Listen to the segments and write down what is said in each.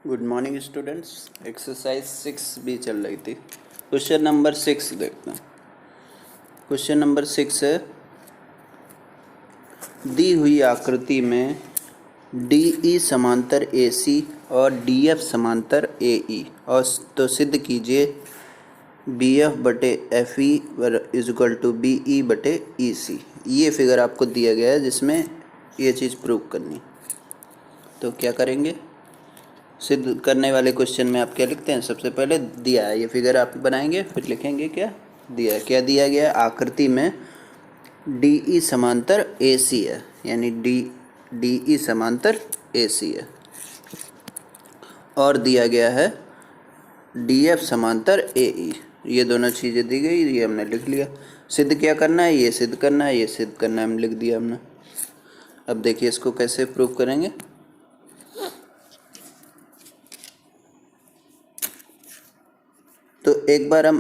Good morning students. Exercise 6 भी चल रही थी। क्वेश्चन नंबर 6 देखते हैं। क्वेश्चन नंबर 6 है, दी हुई आकृति में DE समांतर AC और DF समांतर AE और तो सिद्ध कीजिए BF बटे FE इजक्वल टू BE बटे EC। ये फिगर आपको दिया गया है जिसमें ये चीज़ प्रूव करनी। तो क्या करेंगे, सिद्ध करने वाले क्वेश्चन में आप क्या लिखते हैं, सबसे पहले दिया है ये फिगर आप बनाएंगे, फिर लिखेंगे क्या दिया है। क्या दिया गया है, आकृति में DE समांतर AC है, यानी DE समांतर AC है, और दिया गया है DF समांतर AE। ये दोनों चीज़ें दी गई, ये हमने लिख लिया। सिद्ध क्या करना है, ये सिद्ध करना है, ये सिद्ध करना है, हम लिख दिया हमने। अब देखिए इसको कैसे प्रूव करेंगे। तो एक बार हम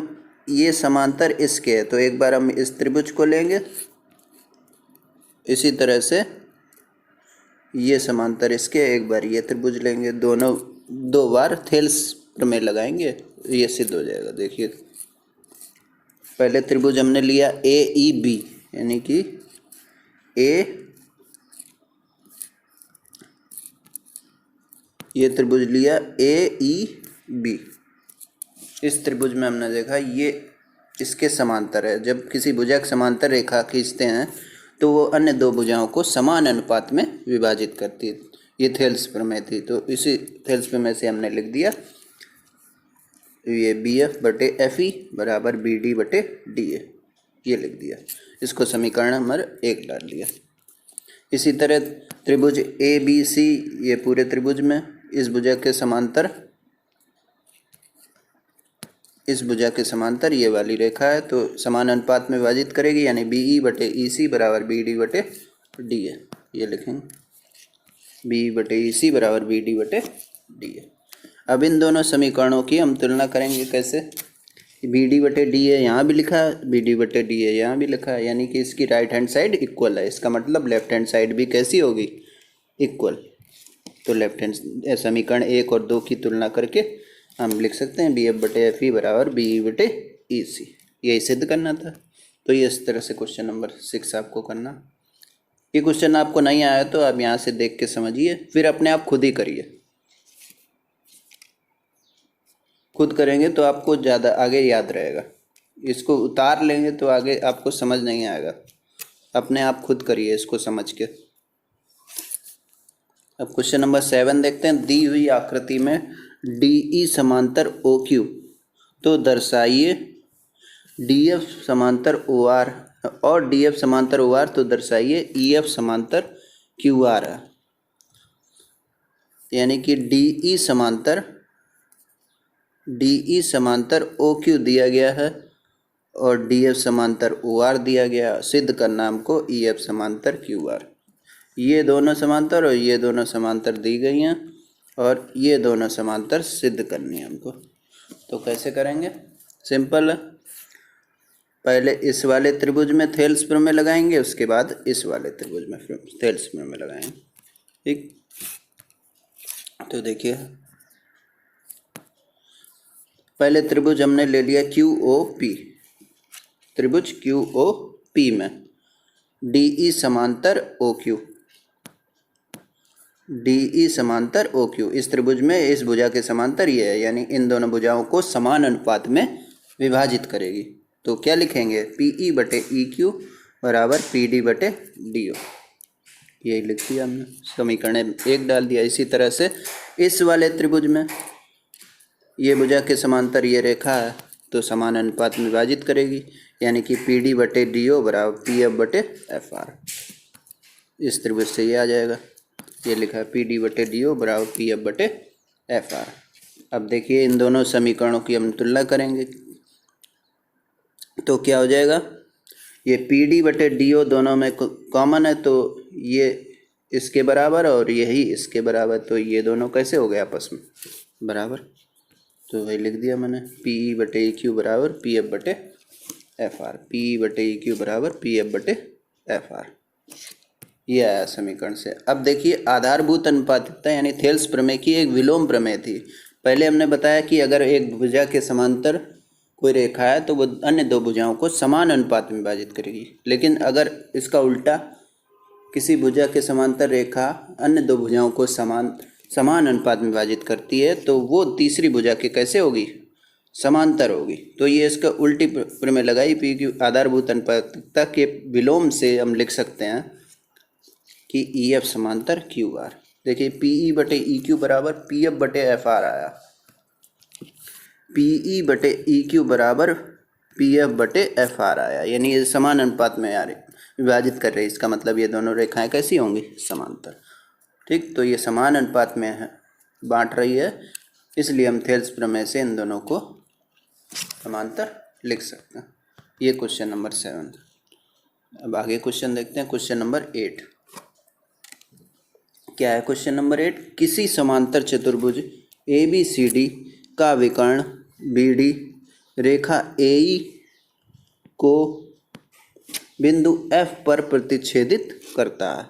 ये समांतर इसके है, तो एक बार हम इस त्रिभुज को लेंगे, इसी तरह से ये समांतर इसके, एक बार ये त्रिभुज लेंगे, दोनों दो बार थेल्स प्रमेय लगाएंगे, ये सिद्ध हो जाएगा। देखिए पहले त्रिभुज हमने लिया AEB, यानी कि ये त्रिभुज लिया AEB। इस त्रिभुज में हमने देखा ये इसके समांतर है। जब किसी भुजा समांतर रेखा खींचते हैं तो वो अन्य दो भुजाओं को समान अनुपात में विभाजित करती है। ये थेल्स प्रमेय थी, तो इसी थेल्स प्रमेय से हमने लिख दिया ये BF बटे FE बराबर BD बटे DA, ये लिख दिया। इसको समीकरण नंबर 1 डाल दिया। इसी तरह त्रिभुज ABC, ये पूरे त्रिभुज में इस भुजा के समांतर, इस भुजा के समांतर ये वाली रेखा है, तो समान अनुपात में विभाजित करेगी, यानी BE बटे EC बराबर BD बटे DA, ये लिखेंगे BE बटे EC बराबर BD बटे DA। अब इन दोनों समीकरणों की हम तुलना करेंगे। कैसे, BD बटे DA यहाँ भी लिखा है, BD बटे DA यहाँ भी लिखा है, यानी कि इसकी राइट हैंड साइड इक्वल है। इसका मतलब लेफ्ट हैंड साइड भी कैसी होगी, इक्वल। तो लेफ्ट हैंड समीकरण 1 और 2 की तुलना करके हम लिख सकते हैं BF बटे FE बराबर BE बटे EC। यही सिद्ध करना था। तो ये इस तरह से क्वेश्चन नंबर 6 आपको करना। ये क्वेश्चन आपको नहीं आया तो आप यहाँ से देख के समझिए, फिर अपने आप खुद ही करिए। खुद करेंगे तो आपको ज़्यादा आगे याद रहेगा, इसको उतार लेंगे तो आगे आपको समझ नहीं आएगा। अपने आप खुद करिए इसको समझ के। अब क्वेश्चन नंबर 7 देखते हैं। दी हुई आकृति में DE समांतर OQ, तो दर्शाइए DF समांतर OR, और DF समांतर OR तो दर्शाइए EF समांतर QR है। यानी कि DE समांतर OQ दिया गया है और DF समांतर OR दिया गया। सिद्ध करना हमको EF समांतर QR। ये दोनों समांतर और ये दोनों समांतर दी गई हैं और ये दोनों समांतर सिद्ध करनी है हमको। तो कैसे करेंगे, सिंपल है। पहले इस वाले त्रिभुज में थेल्स प्रमेय लगाएंगे, उसके बाद इस वाले त्रिभुज में थेल्स प्रमेय लगाएंगे। ठीक, तो देखिए पहले त्रिभुज हमने ले लिया QOP। त्रिभुज QOP में DE समांतर OQ, DE समांतर OQ, इस त्रिभुज में इस भुजा के समांतर ये है, यानी इन दोनों भुजाओं को समान अनुपात में विभाजित करेगी। तो क्या लिखेंगे, PE बटे EQ बराबर PD बटे DO, यही लिख दिया हमने। समीकरण 1 डाल दिया। इसी तरह से इस वाले त्रिभुज में ये भुजा के समांतर ये रेखा है, तो समान अनुपात में विभाजित करेगी, यानी कि PD बटे DO बराबर PF बटे FR। इस त्रिभुज से ये आ जाएगा, ये लिखा है PD बटे DO बराबर PF बटे FR। अब देखिए इन दोनों समीकरणों की हम तुलना करेंगे, तो क्या हो जाएगा, ये PD बटे DO दोनों में कॉमन है, तो ये इसके बराबर और यही इसके बराबर, तो ये दोनों कैसे हो गए आपस में बराबर। तो वही लिख दिया मैंने, PE बटे EQ बराबर PF बटे FR, PE बटे EQ बराबर PF बटे FR। ये आया समीकरण से। अब देखिए आधारभूत अनुपातिकता यानी थेल्स प्रमेय की एक विलोम प्रमेय थी। पहले हमने बताया कि अगर एक भुजा के समांतर कोई रेखा है तो वो अन्य दो भुजाओं को समान अनुपात में विभाजित करेगी, लेकिन अगर इसका उल्टा किसी भुजा के समांतर रेखा अन्य दो भुजाओं को समान अनुपात में विभाजित करती है तो वो तीसरी भुजा के कैसे होगी, समांतर होगी। तो ये इसका उल्टी प्रमेय लगाई पी क्यू आधारभूत अनुपातिकता के विलोम से हम लिख सकते हैं कि ई एफ समांतर क्यू आर। देखिए पी ई बटे ई क्यू बराबर पी एफ बटे एफ आर आया। पी ई बटे ई क्यू बराबर पी एफ बटे एफ आर आया, यानी ये समान अनुपात में आ रही विभाजित कर रही। इसका मतलब ये दोनों रेखाएं कैसी होंगी, समांतर। ठीक, तो ये समान अनुपात में है बांट रही है, इसलिए हम थेल्स प्रमेय से इन दोनों को समांतर लिख सकते हैं। ये क्वेश्चन नंबर 7। अब आगे क्वेश्चन देखते हैं, क्वेश्चन नंबर 8। क्या है क्वेश्चन नंबर 8? किसी समांतर चतुर्भुज ए बी सी डी का विकर्ण बी डी रेखा ए ई को बिंदु F पर प्रतिच्छेदित करता है,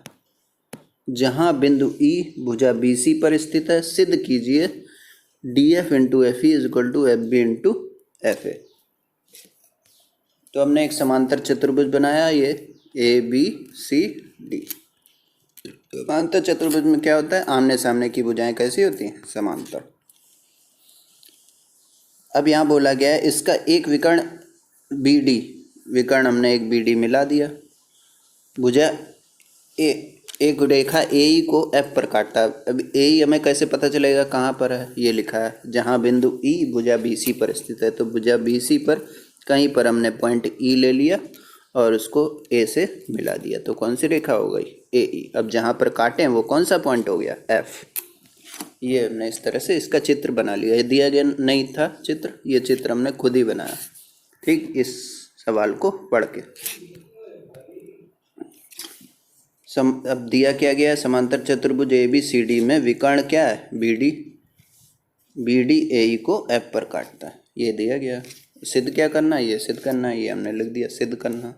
जहां बिंदु E भुजा BC पर स्थित है। सिद्ध कीजिए DF into F E is equal to F B into F A. तो हमने एक समांतर चतुर्भुज बनाया, ये ABCD। समांतर चतुर्भुज में क्या होता है, आमने सामने की भुजाएं कैसी होती हैं, समांतर। अब यहाँ बोला गया है इसका एक विकर्ण BD, विकर्ण हमने एक BD मिला दिया। भुजा एक रेखा AE को F पर काटता है। अब AE हमें कैसे पता चलेगा कहाँ पर है, ये लिखा है जहाँ बिंदु E भुजा BC पर स्थित है। तो भुजा BC पर कहीं पर हमने पॉइंट E ले लिया और उसको A से मिला दिया, तो कौन सी रेखा हो गई, AE। अब जहाँ पर काटे हैं वो कौन सा पॉइंट हो गया, F। ये हमने इस तरह से इसका चित्र बना लिया। ये दिया गया नहीं था चित्र, ये चित्र हमने खुद ही बनाया। ठीक, इस सवाल को पढ़ के अब दिया क्या गया है, समांतर चतुर्भुज ABCD में विकर्ण क्या है, BD AE को F पर काटता है, ये दिया गया। सिद्ध क्या करना है, ये सिद्ध करना है, ये हमने लिख दिया सिद्ध करना।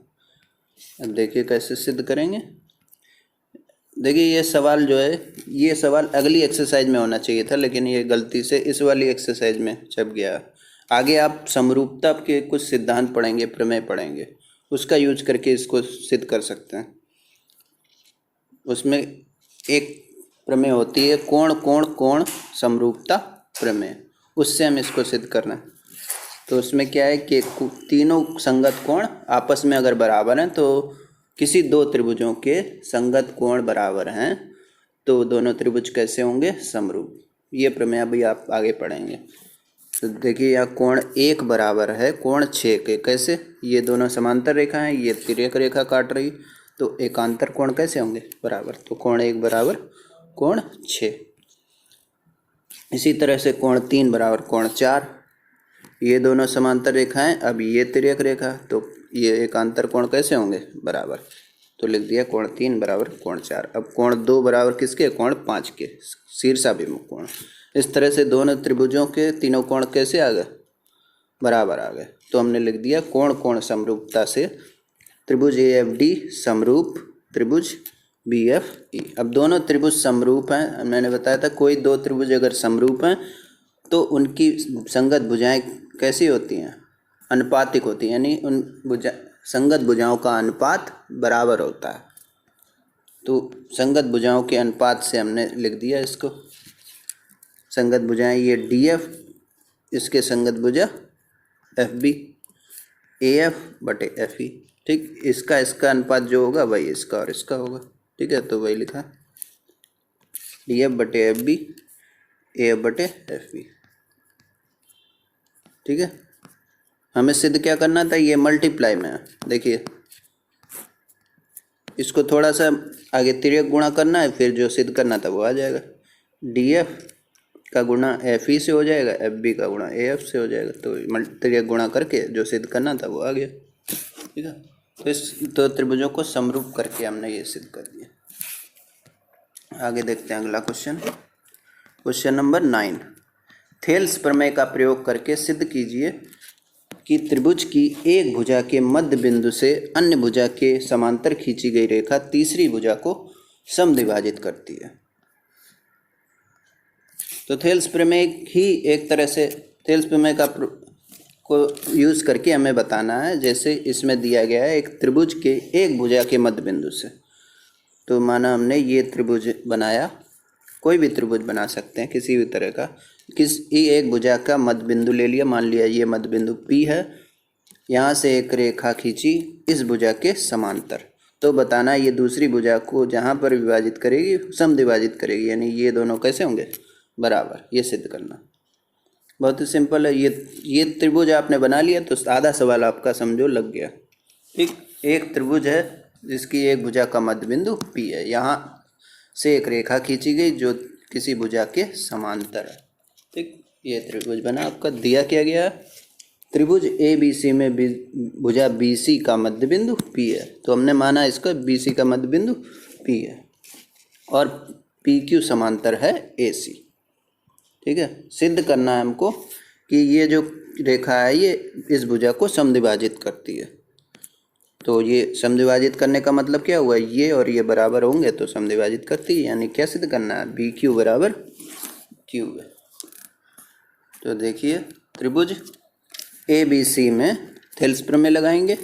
अब देखिए कैसे सिद्ध करेंगे। देखिए ये सवाल जो है, ये सवाल अगली एक्सरसाइज में होना चाहिए था, लेकिन ये गलती से इस वाली एक्सरसाइज में छप गया। आगे आप समरूपता के कुछ सिद्धांत पढ़ेंगे, प्रमेय पढ़ेंगे, उसका यूज करके इसको सिद्ध कर सकते हैं। उसमें एक प्रमेय होती है कोण कोण कोण समरूपता प्रमेय, उससे हम इसको सिद्ध करना है। तो उसमें क्या है कि तीनों संगत कोण आपस में अगर बराबर हैं, तो किसी दो त्रिभुजों के संगत कोण बराबर हैं तो दोनों त्रिभुज कैसे होंगे, समरूप। ये प्रमेय अभी आप आगे पढ़ेंगे। तो देखिए यहाँ कोण 1 बराबर है कोण 6 के, कैसे, ये दोनों समांतर रेखा हैं, ये तिर्यक रेखा काट रही, तो एकांतर कोण कैसे होंगे, बराबर। तो कोण 1 बराबर कोण 6। इसी तरह से कोण 3 बराबर कोण 4, ये दोनों समांतर रेखाएं। अब ये तिर्यक रेखा, तो ये एकांतर कोण कैसे होंगे, बराबर। तो लिख दिया कोण 3 बराबर कोण 4। अब कोण 2 बराबर किसके, कोण 5 के, शीर्षाभिमुख कोण। इस तरह से दोनों त्रिभुजों के तीनों कोण कैसे आ गए, बराबर आ गए। तो हमने लिख दिया कोण कोण समरूपता से त्रिभुज AFD समरूप त्रिभुज BFE। अब दोनों त्रिभुज समरूप हैं, मैंने बताया था कोई दो त्रिभुज अगर समरूप हैं तो उनकी संगत भुजाएं कैसी होती हैं, अनुपातिक होती हैं, यानी उन संगत भुजाओं का अनुपात बराबर होता है। तो संगत भुजाओं के अनुपात से हमने लिख दिया इसको, संगत भुजाएं ये DF, इसके संगत भुजा FB, AF बटे FE। ठीक, इसका अनुपात जो होगा वही इसका और इसका होगा। ठीक है, तो वही लिखा DF बटे FB, AF बटे FB। ठीक है, हमें सिद्ध क्या करना था, ये मल्टीप्लाई में है। देखिए इसको थोड़ा सा आगे तिर्यक गुणा करना है, फिर जो सिद्ध करना था वो आ जाएगा। DF का गुणा FE से हो जाएगा, FB का गुणा AF से हो जाएगा। तो तिर्यक गुणा करके जो सिद्ध करना था वो आ गया। ठीक है, तो इस दो त्रिभुजों को समरूप करके हमने ये सिद्ध कर दिया। आगे देखते हैं अगला क्वेश्चन, क्वेश्चन नंबर 9। थेल्स प्रमेय का प्रयोग करके सिद्ध कीजिए कि त्रिभुज की एक भुजा के मध्य बिंदु से अन्य भुजा के समांतर खींची गई रेखा तीसरी भुजा को समद्विभाजित करती है। तो थेल्स प्रमेय ही एक तरह से थेल्स प्रमेय को यूज़ करके हमें बताना है। जैसे इसमें दिया गया है एक त्रिभुज के एक भुजा के मध्य बिंदु से, तो माना हमने ये त्रिभुज बनाया, कोई भी त्रिभुज बना सकते हैं किसी भी तरह का, किसी एक भुजा का मध्य बिंदु ले लिया, मान लिया ये मध्य बिंदु P है, यहाँ से एक रेखा खींची इस भुजा के समांतर, तो बताना ये दूसरी भुजा को जहाँ पर विभाजित करेगी समद्विभाजित करेगी, यानी ये दोनों कैसे होंगे, बराबर। ये सिद्ध करना बहुत ही सिंपल है। ये त्रिभुज आपने बना लिया तो आधा सवाल आपका समझो लग गया। ठीक, एक त्रिभुज है जिसकी एक भुजा का मध्य बिंदु P है, यहाँ से एक रेखा खींची गई जो किसी भुजा के समांतर है। ठीक, ये त्रिभुज बना आपका। दिया क्या गया, त्रिभुज ABC में भुजा BC का मध्य बिंदु P है, तो हमने माना इसका BC का मध्य बिंदु P है और PQ समांतर है AC। ठीक है, सिद्ध करना है हमको कि ये जो रेखा है ये इस भुजा को समद्विभाजित करती है। तो ये समद्विभाजित करने का मतलब क्या हुआ, ये और ये बराबर होंगे तो समद्विभाजित करती है, यानी क्या सिद्ध करना है, BQ बराबर Q है। तो देखिए त्रिभुज ABC में थेल्स प्रमेय लगाएंगे।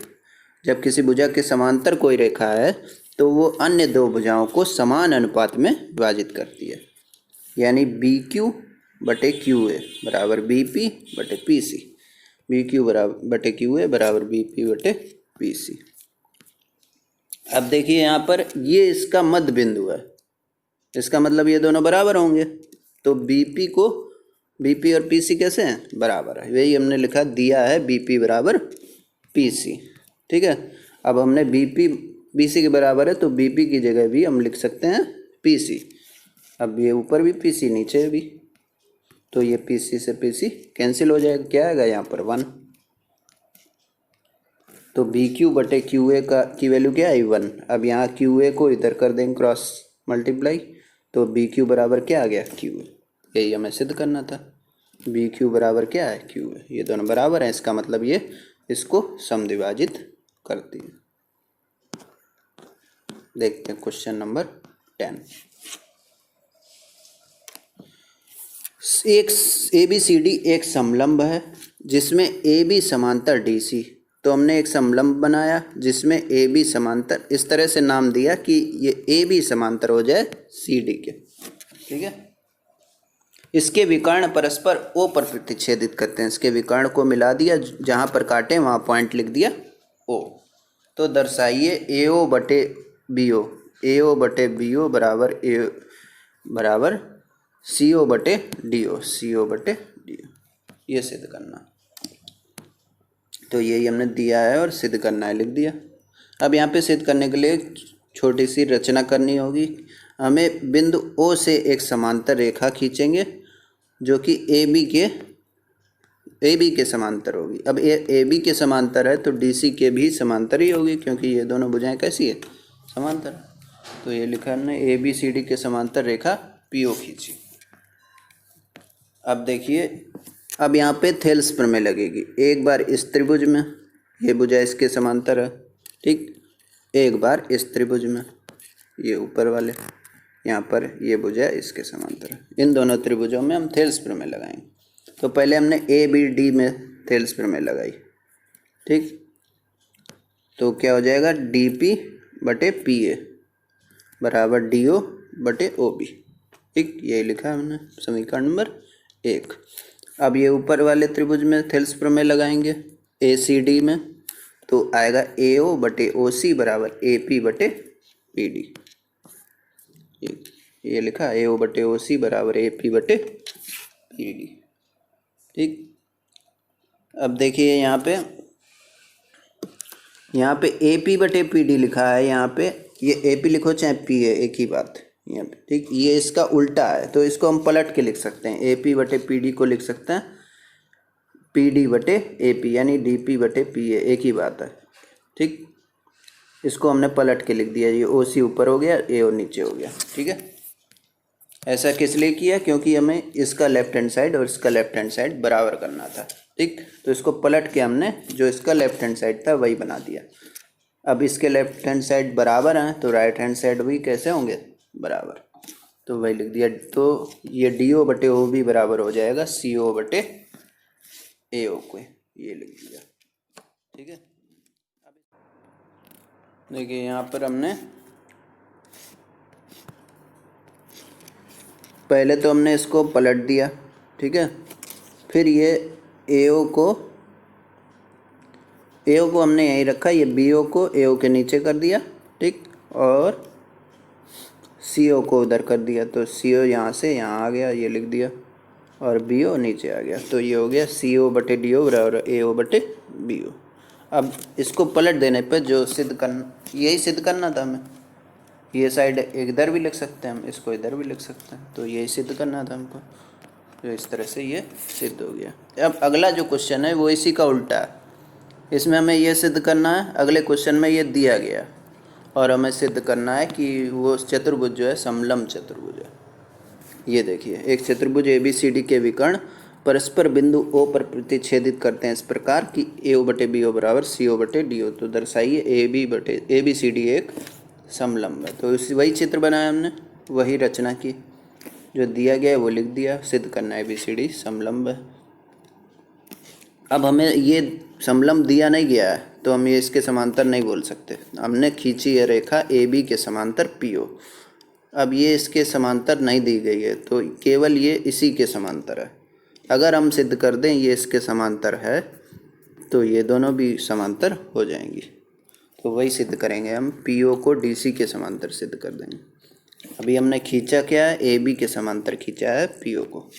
जब किसी भुजा के समांतर कोई रेखा है तो वो अन्य दो भुजाओं को समान अनुपात में विभाजित करती है, यानी BQ बटे QA बराबर BP बटे PC, BQ बराबर बटे QA बराबर BP बटे PC। अब देखिए यहाँ पर ये इसका मध्य बिंदु है, इसका मतलब ये दोनों बराबर होंगे, तो BP और PC कैसे हैं, बराबर है। वही हमने लिखा दिया है BP बराबर PC। ठीक है, अब हमने BP BC के बराबर है तो BP की जगह भी हम लिख सकते हैं PC। अब ये ऊपर भी PC नीचे भी, तो ये PC से PC कैंसिल हो जाएगा, क्या आएगा यहाँ पर 1। तो BQ बटे QA की वैल्यू क्या आई 1। अब यहाँ QA को इधर कर देंगे क्रॉस मल्टीप्लाई, तो BQ बराबर क्या आ गया QA। यही हमें सिद्ध करना था, BQ बराबर क्या है QA, ये दोनों बराबर हैं, इसका मतलब ये इसको समद्विभाजित करती है। देखते हैं क्वेश्चन नंबर 10। एक ABCD एक समलंब है जिसमें AB समांतर DC, तो हमने एक समलंब बनाया जिसमें AB समांतर, इस तरह से नाम दिया कि ये AB समांतर हो जाए CD के। ठीक है, इसके विकर्ण परस्पर O पर प्रतिच्छेदित करते हैं, इसके विकर्ण को मिला दिया, जहाँ पर काटे वहाँ पॉइंट लिख दिया O। तो दर्शाइए AO बटे BO, AO बटे BO बराबर CO बटे DO, CO बटे DO, ये सिद्ध करना। तो यही हमने दिया है और सिद्ध करना है, लिख दिया। अब यहाँ पे सिद्ध करने के लिए छोटी सी रचना करनी होगी। हमें बिंदु O से एक समांतर रेखा खींचेंगे जो कि AB के समांतर होगी। अब AB के समांतर है तो DC के भी समांतर ही होगी, क्योंकि ये दोनों भुजाएं कैसी है, समांतर। तो ये लिखा हमने ABCD के समांतर रेखा PO खींची। अब देखिए, अब यहाँ पे थेल्स प्रमेय लगेगी। एक बार इस त्रिभुज में, ये भुजा इसके समांतर है, ठीक, एक बार इस त्रिभुज में, ये ऊपर वाले, यहाँ पर ये भुजा इसके समांतर है। इन दोनों त्रिभुजों में हम थेल्स प्रमेय लगाएंगे। तो पहले हमने ABD में थेल्स प्रमेय लगाई। ठीक, तो क्या हो जाएगा, DP बटे PA बराबर DO बटे OB। ठीक, यही लिखा है हमने समीकरण नंबर 1। अब ये ऊपर वाले त्रिभुज में थेल्स प्रमेय लगाएंगे ACD में, तो आएगा AO बटे OC बराबर AP बटे PD। ये लिखा AO बटे OC बराबर AP बटे PD। ठीक, अब देखिए यहाँ पे AP बटे PD लिखा है, यहाँ पे ये AP लिखो चाहे PA, एक ही बात यहाँ पे। ठीक, ये इसका उल्टा है तो इसको हम पलट के लिख सकते हैं। AP बटे PD को लिख सकते हैं PD बटे AP, यानी DP बटे PA, एक ही बात है। ठीक, इसको हमने पलट के लिख दिया, ये OC ऊपर हो गया, AO नीचे हो गया। ठीक है, ऐसा किस लिए किया? क्योंकि हमें इसका लेफ्ट हैंड साइड और इसका लेफ्ट हैंड साइड बराबर करना था। ठीक, तो इसको पलट के हमने जो इसका लेफ्ट हैंड साइड था वही बना दिया। अब इसके लेफ्ट हैंड साइड बराबर हैं तो राइट हैंड साइड भी कैसे होंगे? बराबर। तो वही लिख दिया। तो ये डी ओ बटे ओ भी बराबर हो जाएगा सी ओ बटे ए ओ को, ये लिख दिया। ठीक है, देखिए यहाँ पर हमने पहले तो हमने इसको पलट दिया। ठीक है, फिर ये ए ओ को हमने यहीं रखा, ये बी ओ को ए ओ के नीचे कर दिया। ठीक, और सी ओ को उधर कर दिया, तो सी ओ यहाँ से यहाँ आ गया, ये लिख दिया, और बी ओ नीचे आ गया। तो ये हो गया सी ओ बटे डी ओ बराबर ए ओ बटे बी ओ। अब इसको पलट देने पर जो सिद्ध करना, यही सिद्ध करना था हमें। ये साइड इधर भी लिख सकते हैं हम, इसको इधर भी लिख सकते हैं, तो यही सिद्ध करना था हमको। तो इस तरह से ये सिद्ध हो गया। अब अगला जो क्वेश्चन है वो इसी का उल्टा है। इसमें हमें ये सिद्ध करना है, अगले क्वेश्चन में ये दिया गया और हमें सिद्ध करना है कि वो चतुर्भुज जो है समलंब चतुर्भुज है। ये देखिए, एक चतुर्भुज ए बी सी डी के विकर्ण परस्पर बिंदु ओ पर प्रतिच्छेदित करते हैं इस प्रकार कि ए ओ बटे बी ओ बराबर सी ओ बटे डी ओ। तो दर्शाइए ए बी सी डी एक समलंब है। तो इसी वही चित्र बनाया हमने, वही रचना की, जो दिया गया है वो लिख दिया, सिद्ध करना है ए बी सी डी समलंब है। अब हमें ये समलंब दिया नहीं गया है तो हम ये इसके समांतर नहीं बोल सकते। हमने खींची है रेखा ए बी के समांतर पी ओ। अब ये इसके समांतर नहीं दी गई है तो केवल ये इसी के समांतर है। अगर हम सिद्ध कर दें ये इसके समांतर है तो ये दोनों भी समांतर हो जाएंगी। तो वही सिद्ध करेंगे हम, पी ओ को डी सी के समांतर सिद्ध कर देंगे। अभी हमने खींचा क्या है? ए बी के समांतर खींचा है पी ओ को।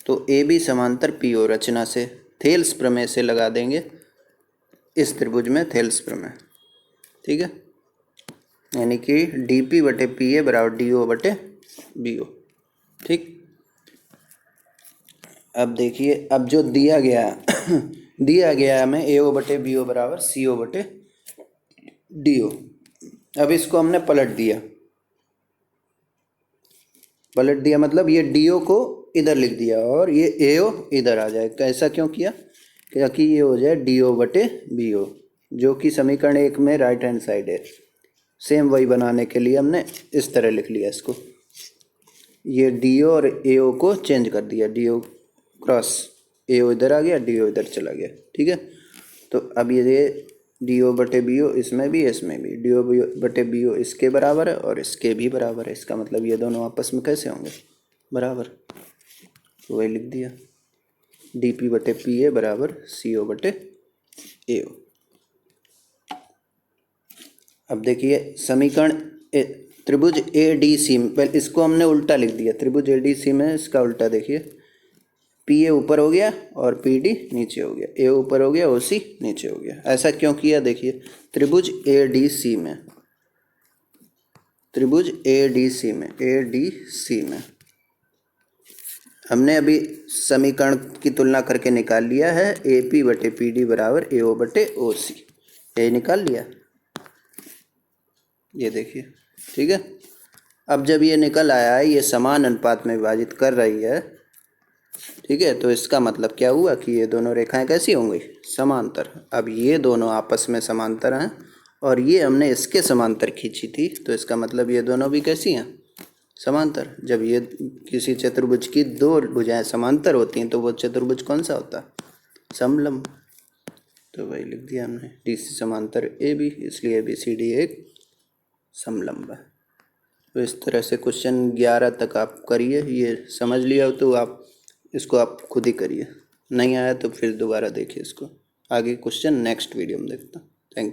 तो ए बी समांतर पी ओ रचना से थेल्स प्रमेय से लगा देंगे इस त्रिभुज में, थेल्स प्रमेय। ठीक है, यानी कि डी पी बटे पी ए बराबर डी ओ बटे बी ओ। ठीक, अब देखिए, अब जो दिया गया दिया गया हमें ए ओ बटे बी ओ बराबर सी ओ बटे डी ओ। अब इसको हमने पलट दिया। पलट दिया मतलब ये डी ओ को इधर लिख दिया और ये ए ओ इधर आ जाए। ऐसा क्यों किया? क्योंकि ये हो जाए डी ओ बटे बी ओ, जो कि समीकरण 1 में राइट हैंड साइड है। सेम वही बनाने के लिए हमने इस तरह लिख लिया इसको। ये डी ओ और ए ओ को चेंज कर दिया, डी ओ क्रॉस ए ओ इधर आ गया, डी ओ इधर चला गया। ठीक है, तो अब ये डी ओ बटे बी ओ इसमें भी इसमें भी, डी ओ बटे बी ओ इसके बराबर है और इसके भी बराबर है। इसका मतलब ये दोनों आपस में कैसे होंगे? बराबर। तो वही लिख दिया, डी पी बटे पी ए बराबर सी ओ बटे ए ओ। अब देखिए समीकरण त्रिभुज ए डी सी में, पहले इसको हमने उल्टा लिख दिया। त्रिभुज ए डी सी में इसका उल्टा देखिए, पी ए ऊपर हो गया और पी डी नीचे हो गया, ए ऊपर हो गया, ओ सी नीचे हो गया। ऐसा क्यों किया? देखिए, त्रिभुज ए डी सी में, त्रिभुज ए डी सी में, ए डी सी में हमने अभी समीकरण की तुलना करके निकाल लिया है ए पी बटे पी डी बराबर ए ओ बटे ओ सी। ये निकाल लिया, ये देखिए। ठीक है, अब जब ये निकल आया है, ये समान अनुपात में विभाजित कर रही है। ठीक है, तो इसका मतलब क्या हुआ कि ये दोनों रेखाएं कैसी होंगी? समांतर। अब ये दोनों आपस में समांतर हैं और ये हमने इसके समांतर खींची थी, तो इसका मतलब ये दोनों भी कैसी हैं? समांतर। जब ये किसी चतुर्भुज की दो भुजाएं समांतर होती हैं तो वो चतुर्भुज कौन सा होता है? समलंब। तो वही लिख दिया हमने, डी सी समांतर ए बी, इसलिए ए बी सी डी एक समलंब है। तो इस तरह से क्वेश्चन 11 तक आप करिए। ये समझ लिया हो तो आप इसको आप खुद ही करिए, नहीं आया तो फिर दोबारा देखिए इसको। आगे क्वेश्चन नेक्स्ट वीडियो में देखता हूँ। Thank you.